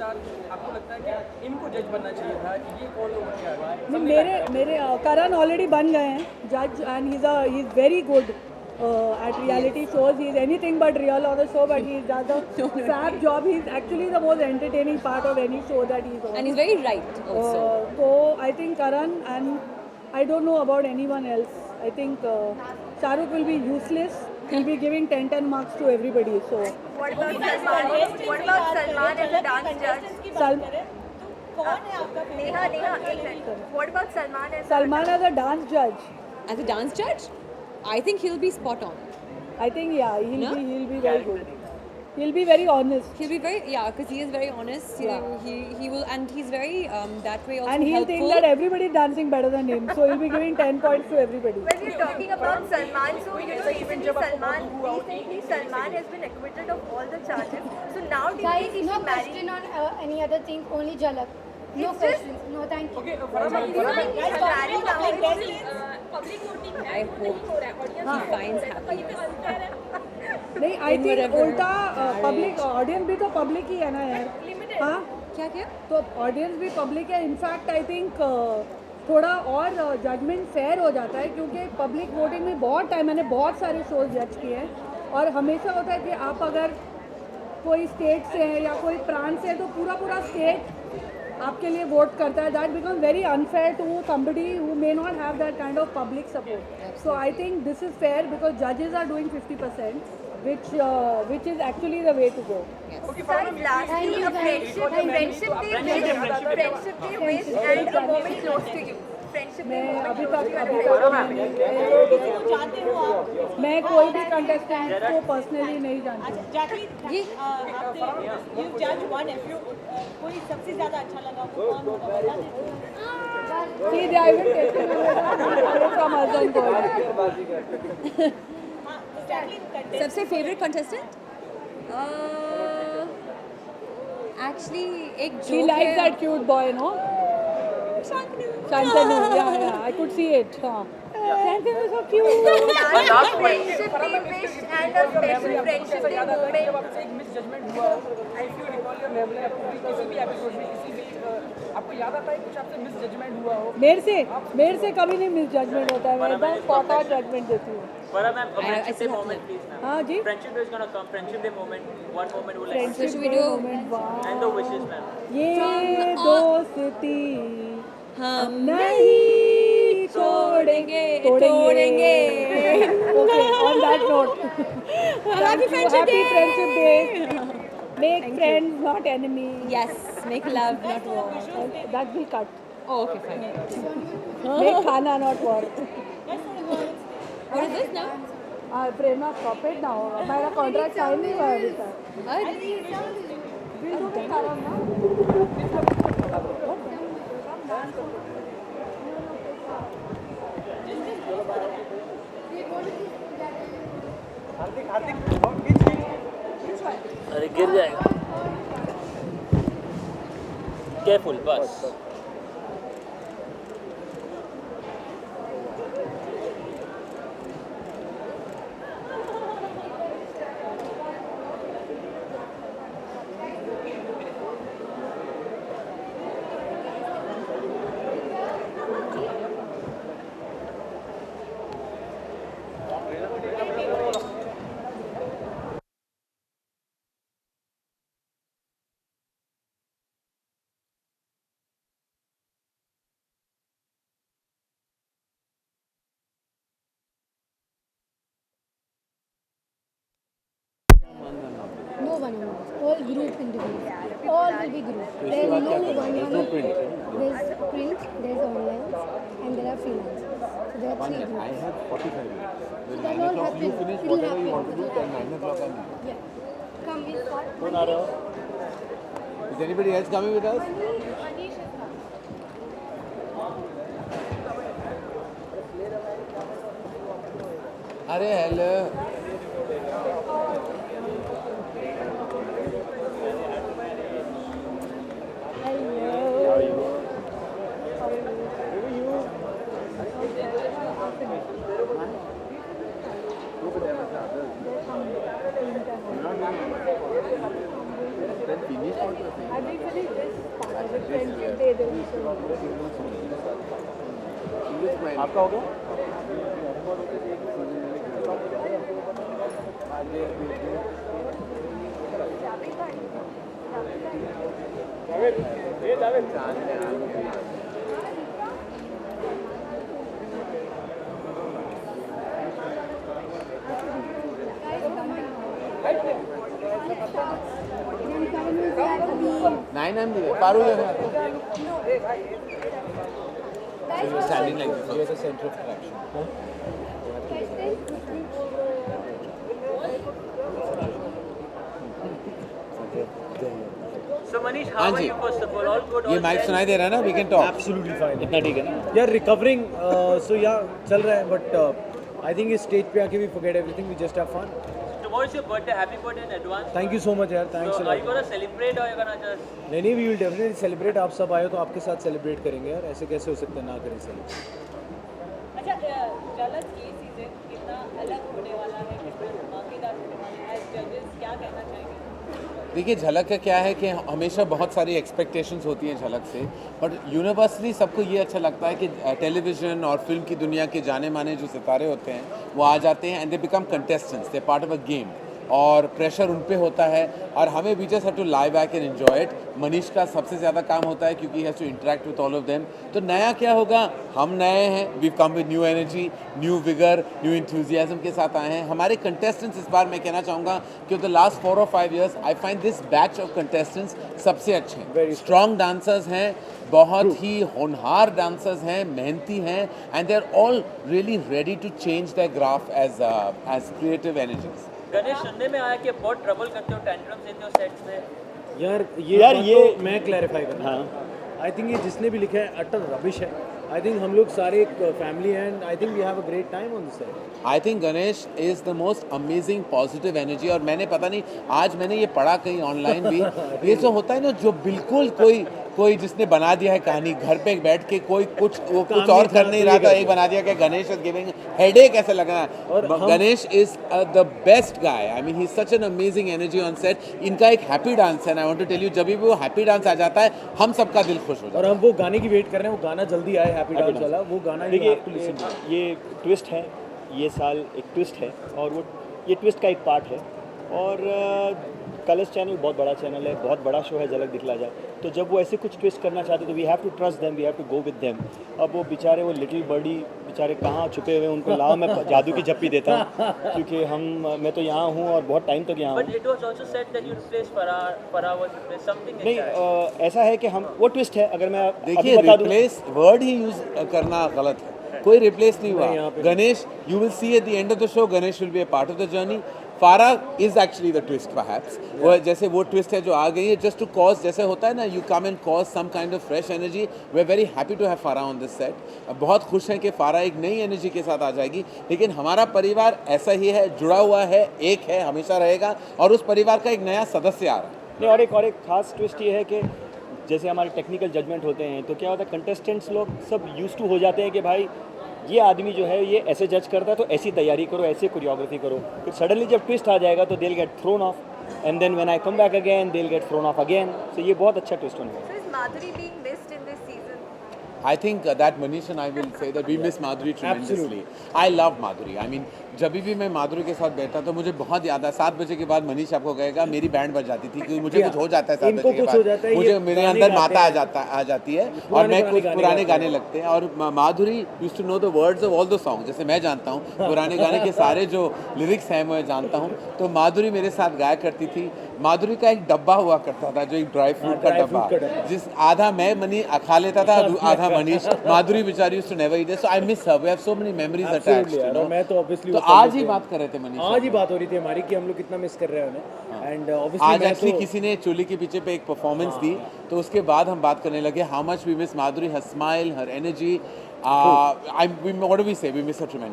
साथ आपको लगता है कि इनको जज बनना चाहिए था, ये कौन लोग क्या है? मेरे करण ऑलरेडी बन गए हैं जज and he is very good at reality shows. He's anything but real on the show, but he does a fab job. He's actually the most entertaining part of any show that he's on. And he's very right also. So I think Karan, and I don't know about anyone else. I think Shahrukh will be useless. He'll be giving 10 marks to everybody. So What about Salman? What about Salman as a dance judge? Neha, एक minute. What about Salman as a dance judge. As a dance judge, I think he'll be spot on. I think he'll No? be very good. He'll be very honest. He'll be very because he is very honest. Yeah. He will, and he's very that way also And he'll helpful. think that everybody is dancing better than him. So he'll be giving 10 points to everybody. When we're talking about Salman, so recently Salman has been acquitted of all the charges. So now do you Guys, think he no should marry? question on any other thing, only Jhalak. No It's questions. No, thank you. Okay, Do you think he should marry now? I hope he finds happiness. नहीं आई In think whatever उल्टा marriage. Public audience भी तो public ही है ना यार. हाँ क्या तो ऑडियंस भी पब्लिक है. इनफैक्ट आई थिंक थोड़ा और जजमेंट फेयर हो जाता है क्योंकि पब्लिक वोटिंग में बहुत टाइम मैंने बहुत सारे शोज जज किए हैं और हमेशा होता है कि आप अगर कोई स्टेट से है या कोई प्रांत से है तो पूरा स्टेट आपके लिए वोट करता है. That become very unfair to somebody who may not have that kind of public support. So I think this is fair because जजेस are doing 50%, which is actually the way to go. Guys, lastly, a friendship they wish and a moment close to you. Friendship मैं they अभी moment तक close to you. मैं कोई भी contestant को personally नहीं जानती. जैकली आपने यू जज वन इफ यू कोई सबसे ज्यादा अच्छा लगा वो कौन होगा बता दीजिए. See, I will take it from Arjun Gold. सबसे फेवरेट कंटेस्टेंट एक्चुअली एक She joke likes है that cute boy, no? Shantanu. Yeah. I could see it. Shantanu is so cute. Last friendship they wish and a special friendship they जब moment. आपसे एक miss judgement हुआ हो, if you recall your memory, आपको किसी भी episode में किसी भी आपको याद आता है कुछ आपसे मिस जजमेंट हुआ हो? मेरे से कभी नहीं मिस जजमेंट होता है. मैं एकदम स्पॉट ऑन जजमेंट देती हूँ. Farah ma'am, a I friendship still day have moment, please ma'am. हाँ जी. Friendship day is gonna come. Friendship day moment. One moment would like to So should we do moment, wow. and the wishes, ma'am. ये दोस्ती हम नहीं तोड़ेंगे Okay, on that note. Happy Friendship Day. Happy Friendship Day. Make friends, not enemies. Yes, make love not war. That will cut. Oh, okay, fine. Make khana, not war. What is this now? Prerna, stop it now. मेरा contract sign नहीं हुआ है अभी तक. What? We'll do it Karan now. अरे गिर जाएगा. Careful, बस. No one-on-ones. All group interviews. All will be group. There is no one-on-one. There's print, there's online, and there are freelancers. So there are three groups. I have 45 minutes. So When that 9 all o'clock you happen. finish It will whatever you want to do, happen. then 9 o'clock I'm here. Yeah. Come, we'll start. कौन आ रहा हो? Is anybody else coming with us? अरे hello. Then finished what you're saying? I will finish this part of the Friendship Day. There will be some English my आपका हो गया? Nine I'm there. Paru there. You're standing like this. You're the center of attraction. So Manish, how हाँ are जी। you first of all? All good? ये all mic well? सुनाई दे रहा है ना? We can talk. Absolutely fine. इतना ठीक है ना? यार रिकवरिंग सो या चल रहा है बट आई थिंक इस स्टेज पे आके we forget everything we just have fun. Tomorrow is your birthday. Happy birthday in advance. Thank you so much यार thanks So a are you lot. gonna celebrate or you gonna just? नहीं we will definitely celebrate. आप सब आए हो तो आपके साथ celebrate करेंगे यार. ऐसे कैसे हो सकता है ना करें सेलिब्रेट. अच्छा जलत ये सीजन कितना अलग होने वाला है, कितना धमाकेदार होने वाला है. एज जजेस क्या कहना चाहेंगे? देखिए झलक का क्या है कि हमेशा बहुत सारी एक्सपेक्टेशंस होती हैं झलक से, बट यूनिवर्सली सबको ये अच्छा लगता है कि टेलीविज़न और फिल्म की दुनिया के जाने माने जो सितारे होते हैं वो आ जाते हैं and they become contestants, they part of a game और प्रेशर उन पे होता है और हमें we just have to lie back and enjoy it. Manish का सबसे ज़्यादा काम होता है क्योंकि has to interact with all of them. तो नया क्या होगा, हम नए हैं, we come with new energy, new vigour, new enthusiasm के साथ आए हैं. हमारे कंटेस्टेंट्स इस बार मैं कहना चाहूँगा कि the last 4 or 5 years I find this batch of contestants सबसे अच्छे हैं. स्ट्रॉन्ग डांसर्स हैं, बहुत ही होनहार डांसर्स हैं, मेहनती हैं and they are all really ready to change the graph as creative energies. Ganesh सुनने में आया कि बहुत ट्रबल करते हो, टेंट्रम्स देते हो सेट्स में. यार ये तो मैं क्लैरिफाई करना. आई थिंक ये जिसने भी लिखा है अटर रबिश है. आई थिंक हम लोग सारे एक फैमिली हैं and I think we have a great time on this set. I think Ganesh is the most amazing positive energy. और मैंने पता नहीं आज मैंने ये पढ़ा कहीं ऑनलाइन भी, ये जो होता है ना जो बिल्कुल कोई जिसने बना दिया है कहानी, घर पे बैठ के कोई कुछ और कर नहीं रहा था, एक बना दिया कि गणेश इज गिविंग हेडेक ऐसा लग रहा है. Ganesh is the best guy. I mean he is such an amazing energy on set. इनका एक हैप्पी डांस है, I want to tell you, जब भी वो हैप्पी डांस आ जाता है हम सबका दिल खुश हो जाता है. और हम वो गाने की वेट कर रहे हैं, वो गाना जल्दी आए हैप्पी डांस वाला. वो गाना देखिए ये ट्विस्ट है, ये साल एक ट्विस्ट है और वो ये ट्विस्ट का एक पार्ट है. और कलर्स चैनल बहुत बड़ा चैनल है, बहुत बड़ा शो है झलक दिखला जाए. तो जब वो ऐसे कुछ ट्विस्ट करना चाहते तो we have to trust them, we have to go with them. अब वो बेचारे वो लिटिल बर्डी बेचारे कहाँ छुपे हुए हैं, उनको लाओ मैं जादू की झप्पी देता हूँ क्योंकि मैं तो यहाँ हूँ और बहुत टाइम तक यहाँ हूँ. But it was also said that you replaced Farah was replaced something. नहीं ऐसा है कि हम वो ट्विस्ट है. अगर मैं देखिए रिप्लेस वर्ड ही यूज करना गलत है, कोई रिप्लेस नहीं हुआ. Ganesh you will see at the end of the show, Ganesh will be a part of the journey. Farah is actually the twist perhaps. वो जैसे वो ट्विस्ट है जो आ गई है जस्ट टू कॉज, जैसे होता है ना you come and cause some kind of fresh energy. We are very happy to have Farah on this set. बहुत खुश हैं कि फारा एक नई एनर्जी के साथ आ जाएगी. लेकिन हमारा परिवार ऐसा ही है, जुड़ा हुआ है, एक है, हमेशा रहेगा और उस परिवार का एक नया सदस्य आ रहा है. नहीं और एक खास ट्विस्ट ये है कि जैसे हमारे टेक्निकल जजमेंट होते हैं तो क्या होता है कंटेस्टेंट्स लोग सब यूज टू हो जाते हैं कि भाई ये आदमी जो है ये ऐसे जज करता है तो ऐसी तैयारी करो, ऐसे कोरियोग्राफी करो. फिर सडनली जब ट्विस्ट आ जाएगा तो they will get thrown off and then when I come back again they will get thrown off again. So ये बहुत अच्छा ट्विस्ट होने वाला है. So is Madhuri being missed in this season? I think that Manish and I will say that we miss Madhuri tremendously. I love Madhuri. I mean, जब भी मैं माधुरी के साथ बैठता तो मुझे बहुत याद है. 7 बजे के बाद मनीष आपको कहेगा मेरी बैंड बज जाती थी क्योंकि मुझे कुछ हो जाता है 7 बजे के बाद, मुझे मेरे अंदर माता आ जाती है और मैं कुछ पुराने गाने लगते हैं. और Madhuri used to know the words of all the song. जैसे मैं जानता हूँ पुराने गाने के सारे जो लिरिक्स हैं मैं जानता हूँ. तो माधुरी मेरे साथ गाया करती थी. माधुरी का एक डब्बा हुआ करता था जो एक ड्राई फ्रूट का डब्बा, जिस आधा मैं मनी खा लेता था आधा मनीष. माधुरी बेचारी used to never eat. So I miss her. We have so many memories attached. मैं तो ऑब्वियसली तो आज ही बात कर रहे थे मनीष, आज ही बात हो रही थी हमारी कि हम लोग कितना मिस कर रहे हैं उन्हें. एंड ऑब्वियसली आज एक्चुअली किसी ने चोली के पीछे पे एक परफॉर्मेंस दी तो उसके बाद हम बात करने लगे how much we miss Madhuri, her smile, her energy. What do we say, we miss her tremendously.